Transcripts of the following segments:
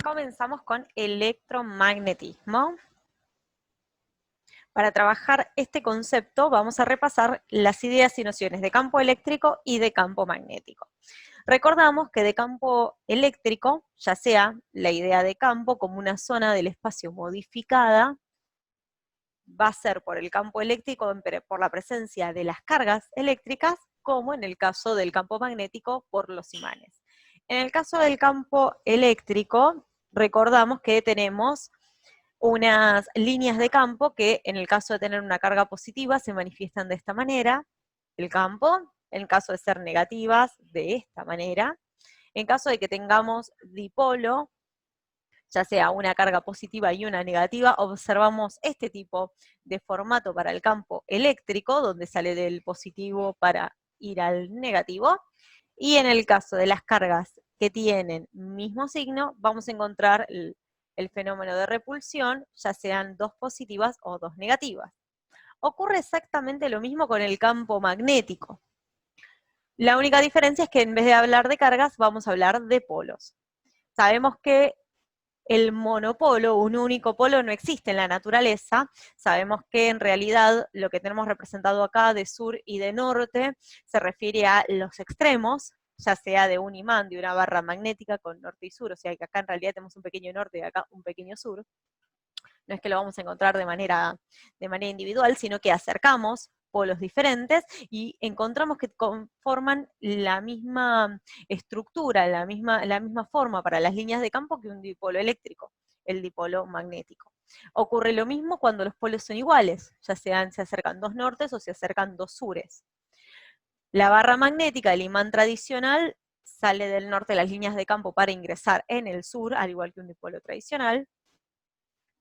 Comenzamos con electromagnetismo. Para trabajar este concepto vamos a repasar las ideas y nociones de campo eléctrico y de campo magnético. Recordamos que de campo eléctrico, ya sea la idea de campo como una zona del espacio modificada, va a ser por el campo eléctrico por la presencia de las cargas eléctricas, como en el caso del campo magnético por los imanes. En el caso del campo eléctrico, recordamos que tenemos unas líneas de campo que en el caso de tener una carga positiva se manifiestan de esta manera, el campo, en caso de ser negativas, de esta manera. En caso de que tengamos dipolo, ya sea una carga positiva y una negativa, observamos este tipo de formato para el campo eléctrico, donde sale del positivo para ir al negativo. Y en el caso de las cargas que tienen mismo signo, vamos a encontrar el fenómeno de repulsión, ya sean dos positivas o dos negativas. Ocurre exactamente lo mismo con el campo magnético. La única diferencia es que en vez de hablar de cargas, vamos a hablar de polos. Sabemos que el monopolo, un único polo, no existe en la naturaleza. Sabemos que en realidad lo que tenemos representado acá de sur y de norte se refiere a los extremos, ya sea de un imán, de una barra magnética con norte y sur, o sea que acá en realidad tenemos un pequeño norte y acá un pequeño sur. No es que lo vamos a encontrar de manera individual, sino que acercamos polos diferentes y encontramos que conforman la misma estructura, la misma forma para las líneas de campo que un dipolo eléctrico, el dipolo magnético. Ocurre lo mismo cuando los polos son iguales, ya sean se acercan dos nortes o se acercan dos sures. La barra magnética, el imán tradicional, sale del norte de las líneas de campo para ingresar en el sur, al igual que un dipolo tradicional.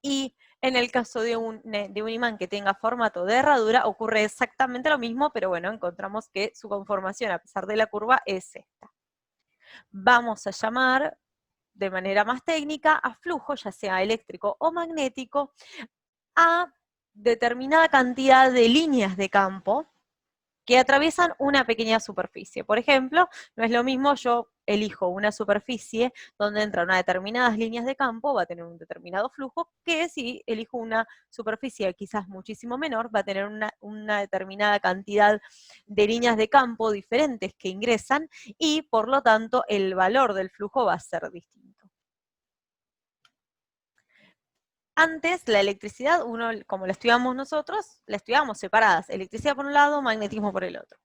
Y en el caso de un imán que tenga formato de herradura, ocurre exactamente lo mismo, pero bueno, encontramos que su conformación, a pesar de la curva, es esta. Vamos a llamar de manera más técnica a flujo, ya sea eléctrico o magnético, a determinada cantidad de líneas de campo que atraviesan una pequeña superficie. Por ejemplo, no es lo mismo yo elijo una superficie donde entran unas determinadas líneas de campo, va a tener un determinado flujo, que si elijo una superficie quizás muchísimo menor, va a tener una determinada cantidad de líneas de campo diferentes que ingresan y por lo tanto el valor del flujo va a ser distinto. Antes, la electricidad, como la estudiamos nosotros, la estudiamos separadas, electricidad por un lado, magnetismo por el otro.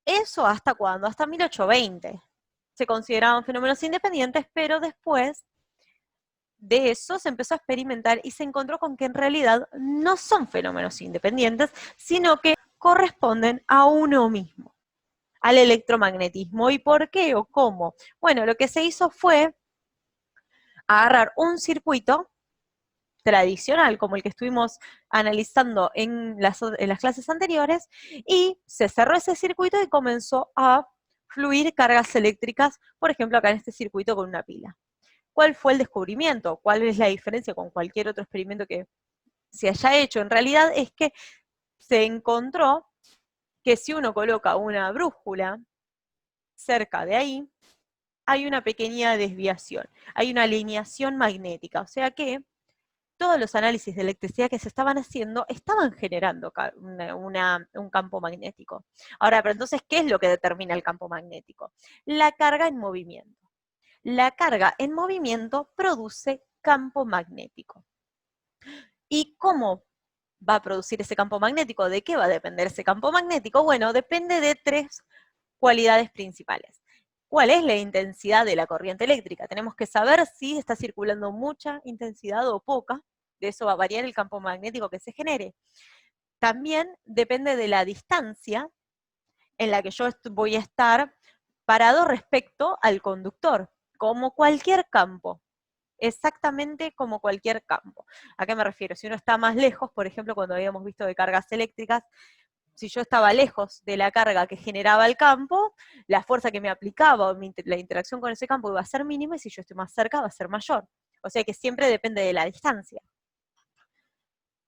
¿Eso hasta cuándo? Hasta 1820. Se consideraban fenómenos independientes, pero después de eso se empezó a experimentar y se encontró con que en realidad no son fenómenos independientes, sino que corresponden a uno mismo, al electromagnetismo. ¿Y por qué o cómo? Bueno, lo que se hizo fue agarrar un circuito tradicional, como el que estuvimos analizando en las clases anteriores, y se cerró ese circuito y comenzó a fluir cargas eléctricas, por ejemplo, acá en este circuito con una pila. ¿Cuál fue el descubrimiento? ¿Cuál es la diferencia con cualquier otro experimento que se haya hecho? En realidad es que se encontró que si uno coloca una brújula cerca de ahí, hay una pequeña desviación, hay una alineación magnética, o sea que todos los análisis de electricidad que se estaban haciendo estaban generando un campo magnético. Ahora, pero entonces, ¿qué es lo que determina el campo magnético? La carga en movimiento. La carga en movimiento produce campo magnético. ¿Y cómo va a producir ese campo magnético? ¿De qué va a depender ese campo magnético? Bueno, depende de tres cualidades principales. ¿Cuál es la intensidad de la corriente eléctrica? Tenemos que saber si está circulando mucha intensidad o poca. De eso va a variar el campo magnético que se genere. También depende de la distancia en la que yo voy a estar parado respecto al conductor, como cualquier campo. Exactamente como cualquier campo. ¿A qué me refiero? Si uno está más lejos, por ejemplo, cuando habíamos visto de cargas eléctricas, si yo estaba lejos de la carga que generaba el campo, la fuerza que me aplicaba o la interacción con ese campo iba a ser mínima y si yo estoy más cerca va a ser mayor. O sea que siempre depende de la distancia.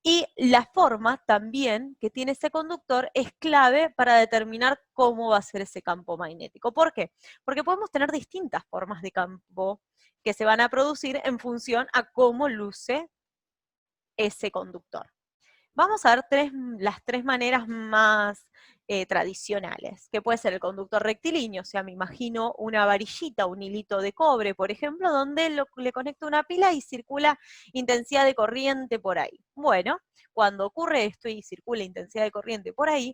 Y la forma también que tiene ese conductor es clave para determinar cómo va a ser ese campo magnético. ¿Por qué? Porque podemos tener distintas formas de campo que se van a producir en función a cómo luce ese conductor. Vamos a ver las tres maneras más tradicionales, que puede ser el conductor rectilíneo, o sea, me imagino una varillita, un hilito de cobre, por ejemplo, donde le conecto una pila y circula intensidad de corriente por ahí. Bueno, cuando ocurre esto y circula intensidad de corriente por ahí,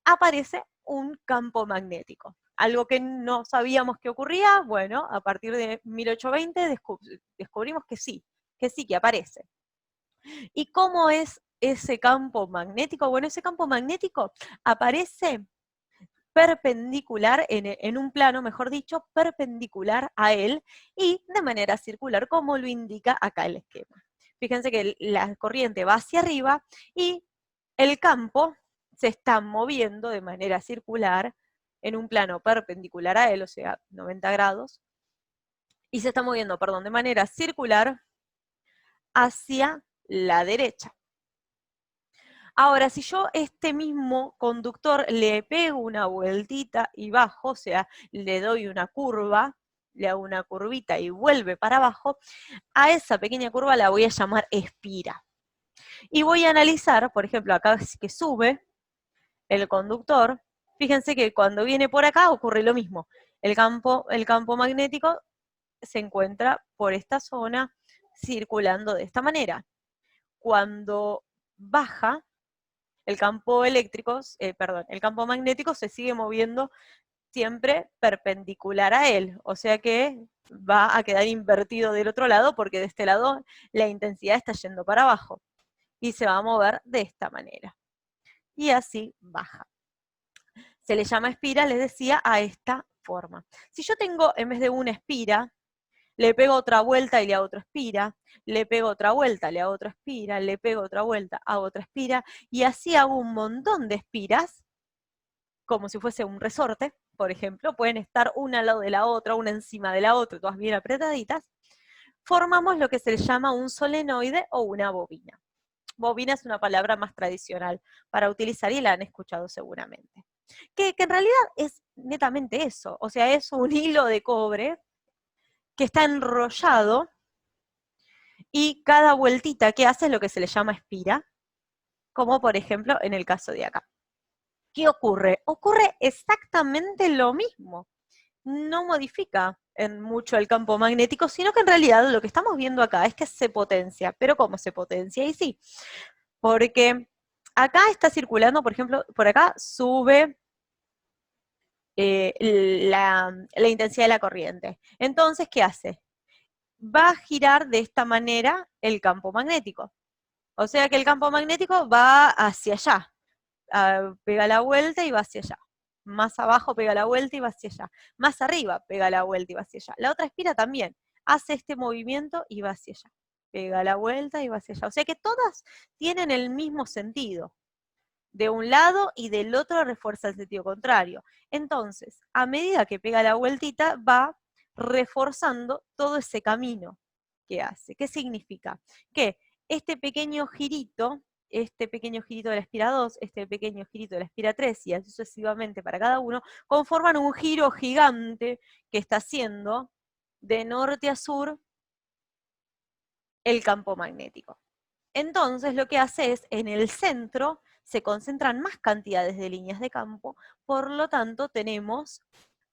aparece un campo magnético. Algo que no sabíamos que ocurría, bueno, a partir de 1820 descubrimos que aparece. ¿Y cómo es ese campo magnético? Bueno, ese campo magnético aparece perpendicular, en un plano, mejor dicho, perpendicular a él y de manera circular, como lo indica acá el esquema. Fíjense que la corriente va hacia arriba y el campo se está moviendo de manera circular en un plano perpendicular a él, o sea, 90 grados, y se está moviendo, perdón, de manera circular hacia la derecha. Ahora, si yo este mismo conductor le pego una vueltita y bajo, o sea, le doy una curva, le hago una curvita y vuelve para abajo, a esa pequeña curva la voy a llamar espira. Y voy a analizar, por ejemplo, acá que sube el conductor, fíjense que cuando viene por acá ocurre lo mismo. El campo magnético se encuentra por esta zona circulando de esta manera. Cuando baja, el campo el campo magnético se sigue moviendo siempre perpendicular a él, o sea que va a quedar invertido del otro lado porque de este lado la intensidad está yendo para abajo y se va a mover de esta manera. Y así baja. Se le llama espira, les decía, a esta forma. Si yo tengo, en vez de una espira, le pego otra vuelta y le hago otra espira, le pego otra vuelta, le hago otra espira, le pego otra vuelta, hago otra espira, y así hago un montón de espiras, como si fuese un resorte, por ejemplo, pueden estar una al lado de la otra, una encima de la otra, todas bien apretaditas, formamos lo que se le llama un solenoide o una bobina. Bobina es una palabra más tradicional para utilizar y la han escuchado seguramente. Que en realidad es netamente eso, o sea, es un hilo de cobre que está enrollado y cada vueltita que hace es lo que se le llama espira, como por ejemplo en el caso de acá. ¿Qué ocurre? Ocurre exactamente lo mismo. No modifica en mucho el campo magnético, sino que en realidad lo que estamos viendo acá es que se potencia. ¿Pero cómo se potencia? Y sí, porque acá está circulando, por ejemplo, por acá sube la intensidad de la corriente. Entonces, ¿qué hace? Va a girar de esta manera el campo magnético. O sea que el campo magnético va hacia allá, pega la vuelta y va hacia allá. Más abajo pega la vuelta y va hacia allá. Más arriba pega la vuelta y va hacia allá. La otra espira también hace este movimiento y va hacia allá. Pega la vuelta y va hacia allá. O sea que todas tienen el mismo sentido. De un lado y del otro refuerza el sentido contrario. Entonces, a medida que pega la vueltita, va reforzando todo ese camino que hace. ¿Qué significa? Que este pequeño girito de la espira 2, este pequeño girito de la espira 3 y así sucesivamente para cada uno, conforman un giro gigante que está haciendo de norte a sur el campo magnético. Entonces lo que hace es, en el centro se concentran más cantidades de líneas de campo, por lo tanto tenemos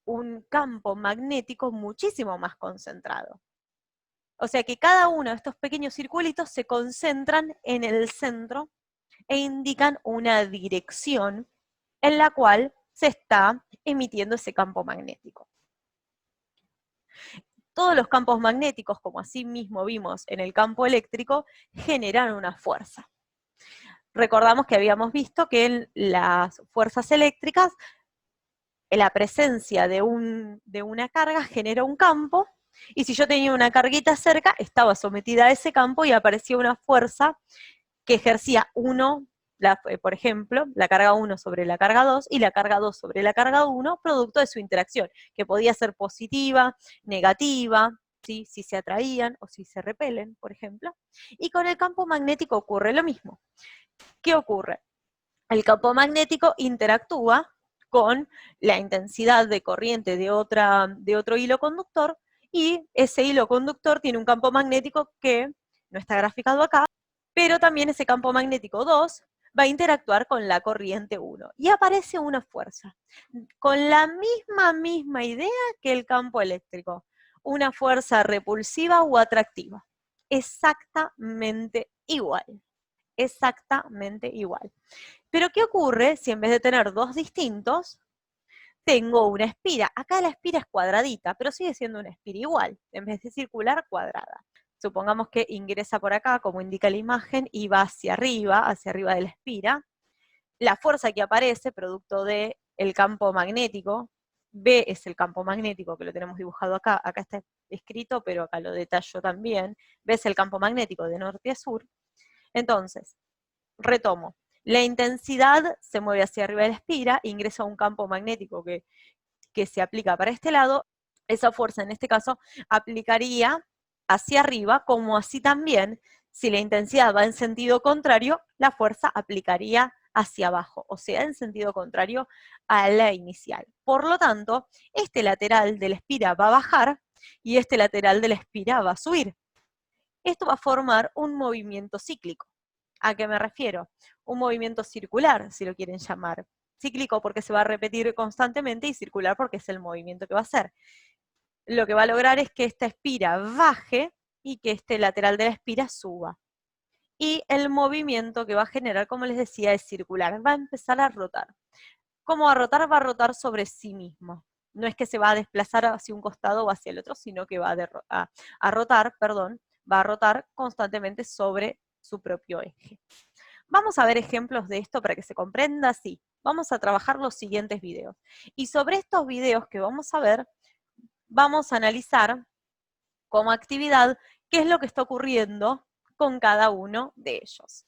un campo magnético muchísimo más concentrado. O sea que cada uno de estos pequeños circulitos se concentran en el centro e indican una dirección en la cual se está emitiendo ese campo magnético. Todos los campos magnéticos, como así mismo vimos en el campo eléctrico, generan una fuerza. Recordamos que habíamos visto que en las fuerzas eléctricas, la presencia de una carga genera un campo, y si yo tenía una carguita cerca, estaba sometida a ese campo y aparecía una fuerza que ejercía por ejemplo, la carga 1 sobre la carga 2 y la carga 2 sobre la carga 1, producto de su interacción, que podía ser positiva, negativa, ¿sí? Si se atraían o si se repelen, por ejemplo. Y con el campo magnético ocurre lo mismo. ¿Qué ocurre? El campo magnético interactúa con la intensidad de corriente de otro hilo conductor, y ese hilo conductor tiene un campo magnético que no está graficado acá, pero también ese campo magnético 2 va a interactuar con la corriente 1 y aparece una fuerza, con la misma idea que el campo eléctrico, una fuerza repulsiva o atractiva, exactamente igual, exactamente igual. Pero ¿qué ocurre si en vez de tener dos distintos, tengo una espira? Acá la espira es cuadradita, pero sigue siendo una espira igual, en vez de circular, cuadrada. Supongamos que ingresa por acá, como indica la imagen, y va hacia arriba de la espira. La fuerza que aparece, producto del campo magnético, B es el campo magnético, que lo tenemos dibujado acá está escrito, pero acá lo detallo también. B es el campo magnético de norte a sur. Entonces, retomo. La intensidad se mueve hacia arriba de la espira, ingresa a un campo magnético que se aplica para este lado. Esa fuerza, en este caso, aplicaría hacia arriba, como así también, si la intensidad va en sentido contrario, la fuerza aplicaría hacia abajo, o sea, en sentido contrario a la inicial. Por lo tanto, este lateral de la espira va a bajar y este lateral de la espira va a subir. Esto va a formar un movimiento cíclico. ¿A qué me refiero? Un movimiento circular, si lo quieren llamar. Cíclico porque se va a repetir constantemente y circular porque es el movimiento que va a hacer. Lo que va a lograr es que esta espira baje y que este lateral de la espira suba. Y el movimiento que va a generar, como les decía, es circular. Va a empezar a rotar. ¿Cómo va a rotar? Va a rotar sobre sí mismo. No es que se va a desplazar hacia un costado o hacia el otro, sino que va a rotar constantemente sobre su propio eje. Vamos a ver ejemplos de esto para que se comprenda así. Vamos a trabajar los siguientes videos. Y sobre estos videos que vamos a ver, vamos a analizar como actividad qué es lo que está ocurriendo con cada uno de ellos.